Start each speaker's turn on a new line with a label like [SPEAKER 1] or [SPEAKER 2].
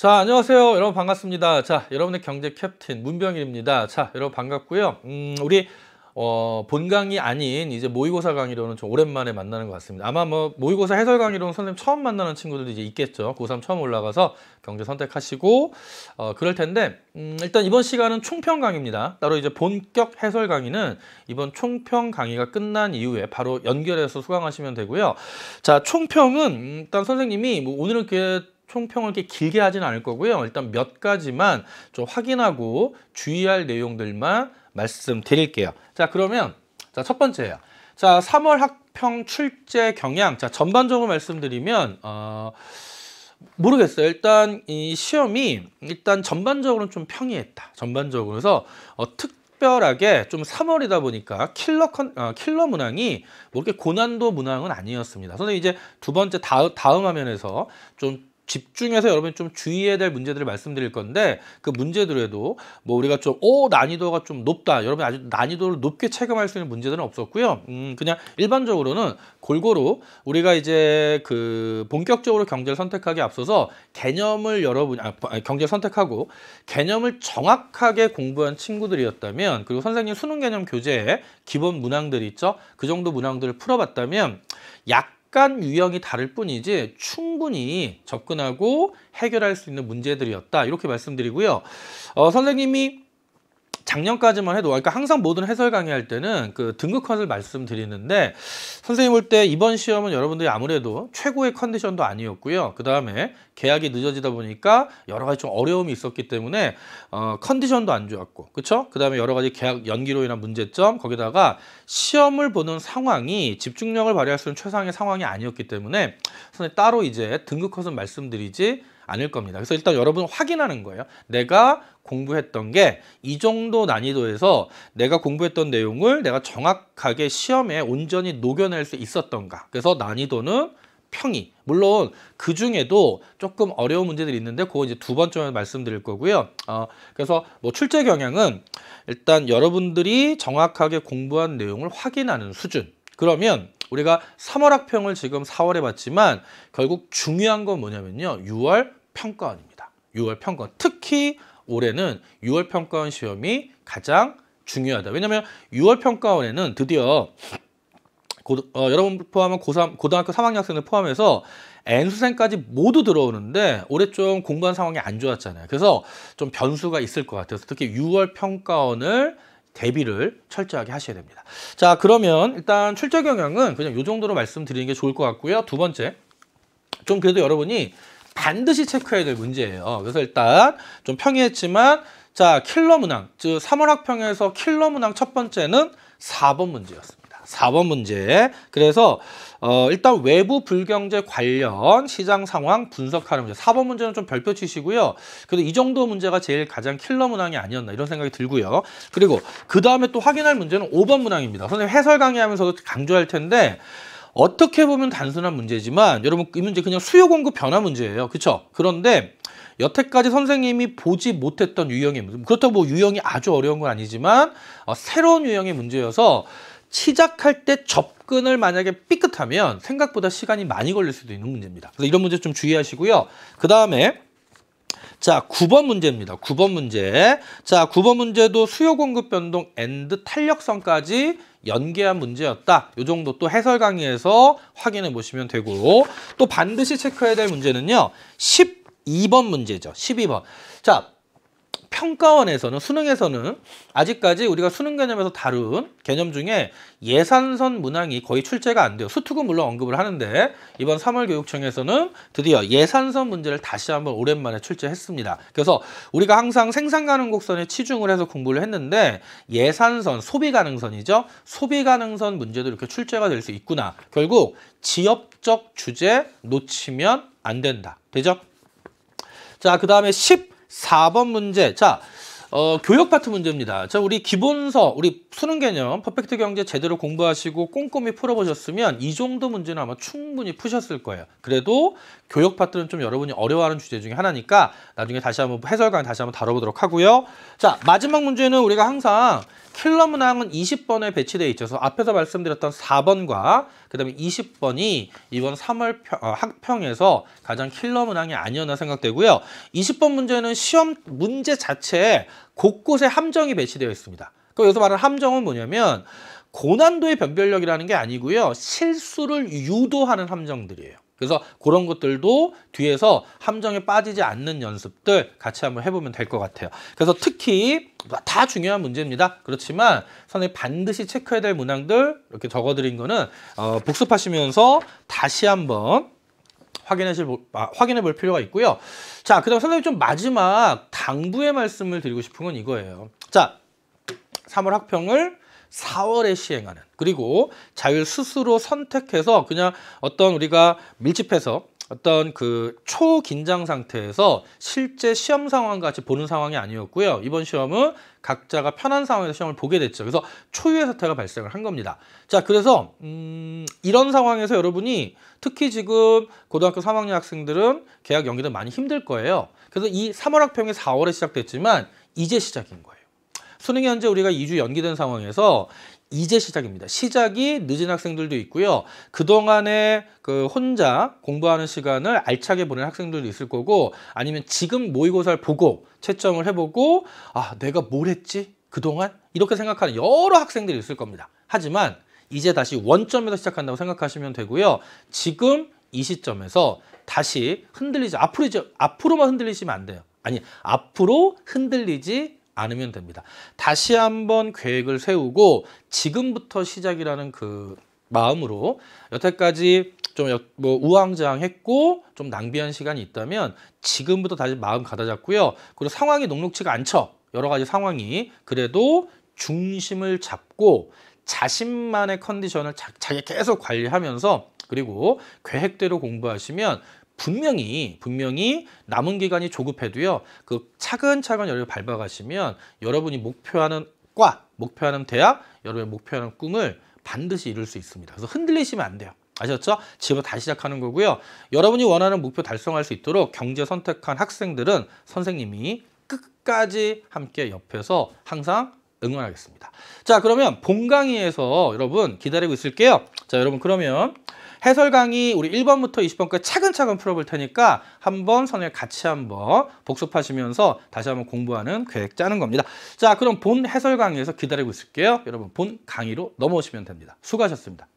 [SPEAKER 1] 자, 안녕하세요. 여러분 반갑습니다. 자, 여러분의 경제 캡틴 문병일입니다. 자, 여러분 반갑고요. 우리 본 강의 아닌 이제 모의고사 강의로는 좀 오랜만에 만나는 것 같습니다. 아마 뭐 모의고사 해설 강의로는 선생님 처음 만나는 친구들도 이제 있겠죠. 고3 처음 올라가서 경제 선택하시고 그럴 텐데 일단 이번 시간은 총평 강의입니다. 따로 이제 본격 해설 강의는 이번 총평 강의가 끝난 이후에 바로 연결해서 수강하시면 되고요. 자, 총평은 일단 선생님이 뭐 오늘은 이렇게 총평을 이렇게 길게 하지는 않을 거고요. 일단 몇 가지만 좀 확인하고 주의할 내용들만 말씀드릴게요. 자, 그러면 자, 첫 번째예요. 자, 3월 학평 출제 경향. 자, 전반적으로 말씀드리면 모르겠어요. 일단 이 시험이 일단 전반적으로는 좀 평이했다. 전반적으로. 그래서 특별하게 좀 3월이다 보니까 킬러 문항이 뭐 이렇게 고난도 문항은 아니었습니다. 선생님 이제 두 번째 다음 화면에서 좀 집중해서 여러분이 좀 주의해야 될 문제들을 말씀드릴 건데 그 문제들에도 뭐 우리가 좀 난이도가 좀 높다, 여러분이 아주 난이도를 높게 체감할 수 있는 문제들은 없었고요. 그냥 일반적으로는 골고루 우리가 이제 그 본격적으로 경제를 선택하기 앞서서 개념을 경제를 선택하고 개념을 정확하게 공부한 친구들이었다면, 그리고 선생님 수능 개념 교재에 기본 문항들이 있죠. 그 정도 문항들을 풀어봤다면 약간 유형이 다를 뿐이지 충분히 접근하고 해결할 수 있는 문제들이었다, 이렇게 말씀드리고요. 선생님이 작년까지만 해도, 그러니까 항상 모든 해설 강의할 때는 그 등급 컷을 말씀드리는데, 선생님 볼 때 이번 시험은 여러분들이 아무래도 최고의 컨디션도 아니었고요. 그 다음에 계약이 늦어지다 보니까 여러 가지 좀 어려움이 있었기 때문에 컨디션도 안 좋았고, 그렇죠? 그 다음에 여러 가지 계약 연기로 인한 문제점, 거기다가 시험을 보는 상황이 집중력을 발휘할 수 있는 최상의 상황이 아니었기 때문에 선생님 따로 이제 등급 컷은 말씀드리지 않을 겁니다. 그래서 일단 여러분 확인하는 거예요. 내가 공부했던 게 이 정도 난이도에서 내가 공부했던 내용을 내가 정확하게 시험에 온전히 녹여낼 수 있었던가. 그래서 난이도는 평이. 물론 그 중에도 조금 어려운 문제들이 있는데 그거 이제 두 번째 말씀드릴 거고요. 그래서 뭐 출제 경향은 일단 여러분들이 정확하게 공부한 내용을 확인하는 수준. 그러면 우리가 3월 학평을 지금 4월에 봤지만 결국 중요한 건 뭐냐면요, 6월 평가원입니다. 6월 평가원. 특히 올해는 6월 평가원 시험이 가장 중요하다. 왜냐하면 6월 평가원에는 드디어 여러분 포함한 고3, 고등학교 3학년 학생들 포함해서 N수생까지 모두 들어오는데 올해 좀 공부한 상황이 안 좋았잖아요. 그래서 좀 변수가 있을 것 같아서 특히 6월 평가원을 대비를 철저하게 하셔야 됩니다. 자, 그러면 일단 출제 경향은 그냥 이 정도로 말씀드리는 게 좋을 것 같고요. 두 번째, 좀 그래도 여러분이 반드시 체크해야 될 문제예요. 그래서 일단 좀 평이했지만, 자, 킬러 문항, 즉 3월 학평에서 킬러 문항 첫 번째는 4번 문제였습니다. 4번 문제. 그래서 일단 외부 불경제 관련 시장 상황 분석하는 문제. 4번 문제는 좀 별표 치시고요. 그래도 이 정도 문제가 제일 가장 킬러 문항이 아니었나, 이런 생각이 들고요. 그리고 그 다음에 또 확인할 문제는 5번 문항입니다. 선생님 해설 강의하면서도 강조할 텐데, 어떻게 보면 단순한 문제지만 여러분 이 문제 그냥 수요 공급 변화 문제예요. 그렇죠? 그런데 여태까지 선생님이 보지 못했던 유형의 문제, 그렇다고 뭐 유형이 아주 어려운 건 아니지만 새로운 유형의 문제여서 시작할 때 접근을 만약에 삐끗하면 생각보다 시간이 많이 걸릴 수도 있는 문제입니다. 그래서 이런 문제 좀 주의하시고요. 그 다음에 자, 9번 문제입니다. 9번 문제. 자, 9번 문제도 수요 공급 변동 앤드 탄력성까지 연계한 문제였다. 이 정도 또 해설 강의에서 확인해 보시면 되고, 또 반드시 체크해야 될 문제는요, 12번 문제죠. 12번. 자, 평가원에서는, 수능에서는 아직까지 우리가 수능 개념에서 다룬 개념 중에 예산선 문항이 거의 출제가 안 돼요. 수특은 물론 언급을 하는데 이번 3월 교육청에서는 드디어 예산선 문제를 다시 한번 오랜만에 출제했습니다. 그래서 우리가 항상 생산 가능곡선에 치중을 해서 공부를 했는데 예산선, 소비 가능선이죠. 소비 가능선 문제도 이렇게 출제가 될 수 있구나. 결국 지역적 주제 놓치면 안 된다. 되죠? 자, 그 다음에 14번 문제. 자, 교육 파트 문제입니다. 자, 우리 기본서, 우리 수능 개념, 퍼펙트 경제 제대로 공부하시고 꼼꼼히 풀어보셨으면 이 정도 문제는 아마 충분히 푸셨을 거예요. 그래도 교육 파트는 좀 여러분이 어려워하는 주제 중에 하나니까 나중에 다시 한번 해설 강의 다시 한번 다뤄보도록 하고요. 자, 마지막 문제는 우리가 항상 킬러 문항은 20번에 배치되어 있어서 앞에서 말씀드렸던 4번과 그다음에 20번이 이번 3월 학평에서 가장 킬러 문항이 아니었나 생각되고요. 20번 문제는 시험 문제 자체에 곳곳에 함정이 배치되어 있습니다. 그럼 여기서 말하는 함정은 뭐냐면 고난도의 변별력이라는 게 아니고요. 실수를 유도하는 함정들이에요. 그래서 그런 것들도 뒤에서 함정에 빠지지 않는 연습들 같이 한번 해보면 될 것 같아요. 그래서 특히 다 중요한 문제입니다. 그렇지만 선생님 반드시 체크해야 될 문항들 이렇게 적어드린 거는 복습하시면서 다시 한번 확인해 볼 필요가 있고요. 자, 그다음 선생님 좀 마지막 당부의 말씀을 드리고 싶은 건 이거예요. 자, 3월 학평을 4월에 시행하는, 그리고 자율 스스로 선택해서 그냥 어떤 우리가 밀집해서 어떤 그 초긴장 상태에서 실제 시험 상황 같이 보는 상황이 아니었고요. 이번 시험은 각자가 편한 상황에서 시험을 보게 됐죠. 그래서 초유의 사태가 발생을 한 겁니다. 자, 그래서 이런 상황에서 여러분이 특히 지금 고등학교 3학년 학생들은 개학 연기도 많이 힘들 거예요. 그래서 이 3월 학평이 4월에 시작됐지만 이제 시작인 거예요. 수능이 현재 우리가 2주 연기된 상황에서 이제 시작입니다. 시작이 늦은 학생들도 있고요. 그동안에 그 혼자 공부하는 시간을 알차게 보낸 학생들도 있을 거고, 아니면 지금 모의고사를 보고 채점을 해보고 아, 내가 뭘 했지? 그동안? 이렇게 생각하는 여러 학생들이 있을 겁니다. 하지만 이제 다시 원점에서 시작한다고 생각하시면 되고요. 지금 이 시점에서 다시 앞으로만 흔들리시면 안 돼요. 아니, 앞으로 흔들리지 않으면 됩니다. 다시 한번 계획을 세우고 지금부터 시작이라는 그 마음으로, 여태까지 좀 우왕좌왕했고 좀 낭비한 시간이 있다면 지금부터 다시 마음 가다잡고요. 그리고 상황이 녹록치가 않죠. 여러 가지 상황이. 그래도 중심을 잡고 자신만의 컨디션을 자기 계속 관리하면서, 그리고 계획대로 공부하시면 분명히 남은 기간이 조급해도요, 그 차근차근 여러분이 밟아가시면 여러분이 목표하는 과, 목표하는 대학, 여러분의 목표하는 꿈을 반드시 이룰 수 있습니다. 그래서 흔들리시면 안 돼요. 아셨죠? 지금부터 다시 시작하는 거고요. 여러분이 원하는 목표 달성할 수 있도록 경제 선택한 학생들은 선생님이 끝까지 함께 옆에서 항상 응원하겠습니다. 자, 그러면 본 강의에서 여러분 기다리고 있을게요. 자, 여러분 그러면 해설 강의 우리 1번부터 20번까지 차근차근 풀어볼 테니까 한번 선생님 같이 한번 복습하시면서 다시 한번 공부하는 계획 짜는 겁니다. 자, 그럼 본 해설 강의에서 기다리고 있을게요. 여러분 본 강의로 넘어오시면 됩니다. 수고하셨습니다.